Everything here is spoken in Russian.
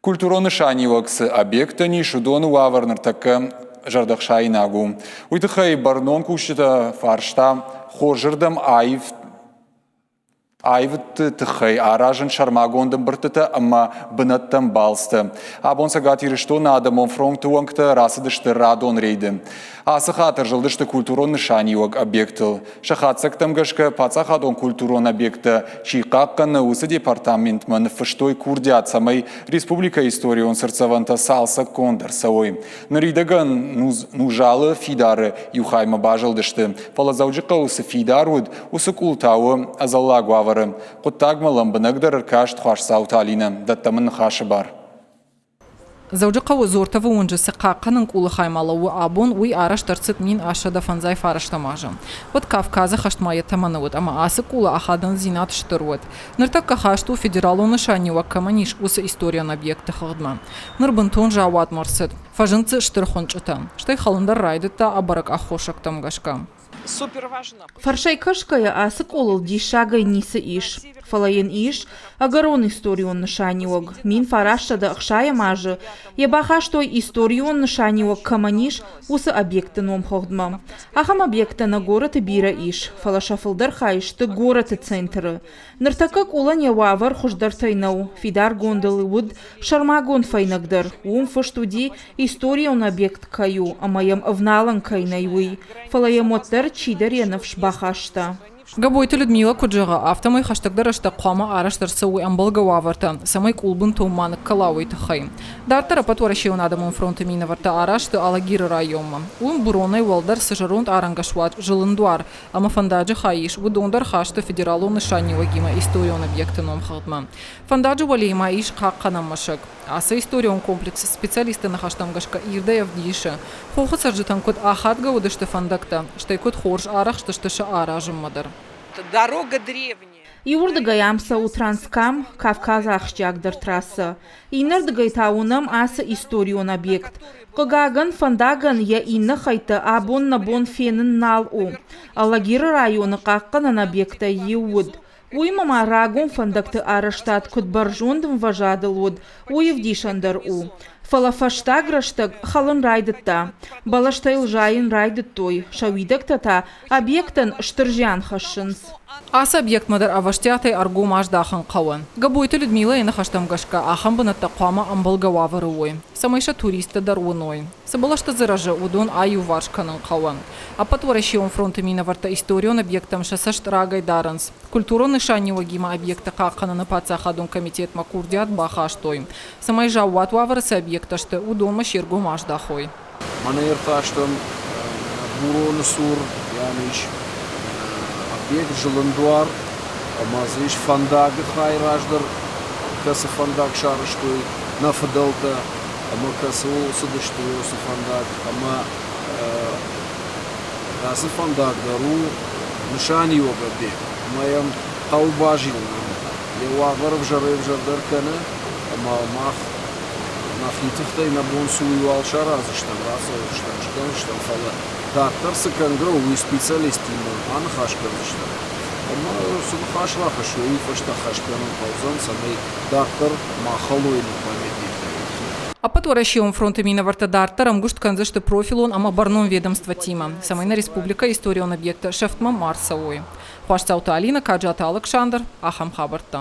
Культуроны шанивакс объектани шудону ваварнер так жардахшайнагу. Уйтыхай барнон кушта фаршта хожырдам айвт тыхай аражын шармагондым быртыта амма бынаттам балсты. Абонса гатирышто надамон фронтуангта расыдышты радон рейді. Асы хатыр жылдышты культурон нышаниуаг объектыл. Шахатсактам гашка пацахадон культурон объекта чийқаққаны усы департаментман фыштой курдят самай республика историон сырцаванта салса кондыр савой. Наридаган нужалы фидары юхайма бажылдышты. Палазауджиқа усы фидаруд усы култауы азалла гуавары. Құттагмалым бінігдір кашт хашсау талина. Даттамын хашы бар. Заужиқа узортавы онжысы қаққының кулы хаймалауы абон уй араш тарцит мин ашада фанзай фараштамажы. Вот Кавказа хаштмайы таманывыд, ама асы кулы ахадан зинат штыруыд. Ныртак кахашту федералу нышаниуа каманиш усы историян объекты хыгдма. Нырбынтон жауат морсыд. Фажынцы штырхон чытан. Штай халындар райдыта абарак ахошак тамгашка. Супер важно. Фаршайкашкая асык олыл дишагай нисы иш. Фалайын иш, агарон историон нышаниуаг. Мин фарашада ахшая мажы. Ебаха штой историон нышаниуаг каманиш усы объекты ном хохдма. Ахам объекты на город и бира иш. Фалашафылдар хайшты город и центры. Ныртакак улан явавар хуждар тайнау. Фидар гондалы уд шармагон файнагдар. Ум фаштуди историон объект каю. Амаям авналан кайнайуи. Фалаям оттар чидар янавш бахашта. Габойты Людмила Куджага автомай хаштагдарашта қама араштарсы уй амбалга ваварта, самай кулбын тумманы калауй тахай. Дартара патуарашеун адамын фронты минаварта арашты алагиры райома. Уйм буронай валдар сажарунд арангашват жылындуар, ама фандаджи хаиш, удондар хашты федералу нышани вагима историон объекты ном халтма. Фандаджи валейма иш қаққанам машак. Аса историон комплекс специалисты на хаштамгашка ирдаев диша. Хоху саржитан код ахатга удышты фандакта, штай код хорж арах штыштыша аражым мадар. Дорога древняя. Иурдыгай амса утранскам Кавказа ахшчагдыр трасса. Инырдыгай таунам аса историон объект. Кагаган фандаган я инна хайта абон на бон фенын нал у. Алагиры районы қаққанан объекта еуд. Уймама рагон фандакты араштат код баржондым важадыл уд. Уевдишандар у. Фалафаштаг раштаг халын райдытта. Балаштайл жайын райдыт той. Шавидак тата объектан штыржян хашынс. Аса объект мадар аваштятай аргу маждахан қауын. Габойты Людмила ені хаштамгашка ахам бынатта қуама амбалга вавары ой. Самайша туристы дар уной. Сабалашта заража удон аю варшканын қауын. Апатварашион фронты минаварта историон объектам шасашт рагай даранс. Культурон нышани вагима объекта қаққананы пацахадун комитет макурдят бахаштой. Самай жауат ваварысы объекташты удон маширгу маждахой. Манайырташтым буроны сур, яниш объект жылындуар, амазыш фандагы хайраждыр, касы фандаг шарыштой, нафадалта, ама касы олсыдыштой осы фандаг, ама касы фандагдару нышани yok объект. Маям таубажил, левагар в жардар каны, ама мах нафитыхтай на бонсуй алшара зыштан штан фала. Дактор сыкангра уй специалисты ан хашкан зыштан. Ама сун хашла хашуй фашта хашкан паузан самай дактор махалуй памятник. Апатварашион фронты минаварта дартарам гушт канзышты профилон ама барном ведомства тима. Самайна республика историон объекта шефтма Марсауй. Хуашцаута Алина, Каджата Александр, Ахам Хабарта.